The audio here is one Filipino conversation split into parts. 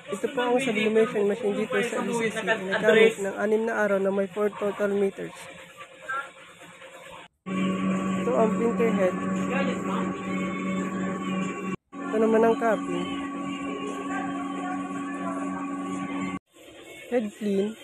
Ito po ang sublimation machine dito sa LCC. Nagamit ng 6 na araw na may 4 total meters. Ito ang printer head. Ito naman ang copy. Head clean.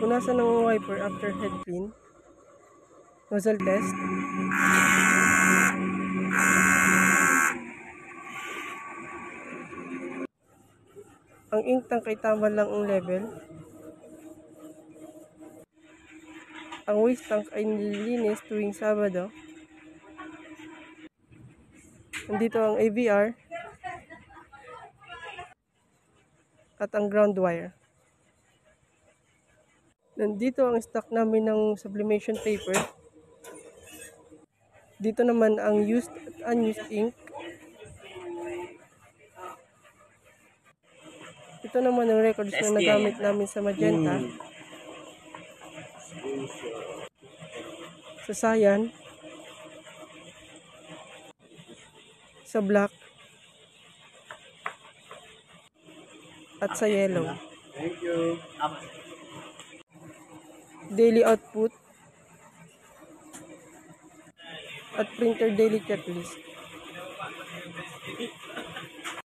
Punasan ng wiper after head clean. Nozzle test. Ang ink tank ay tama lang ang level. Ang waste tank ay nililinis tuwing Sabado. Nandito ang AVR at ang ground wire. Nandito ang stock namin ng sublimation paper. Dito naman ang used at unused ink. Ito naman ang records na nagamit namin sa magenta, sa cyan, sa black, at sa yellow. Thank you. Daily output at printer daily checklist.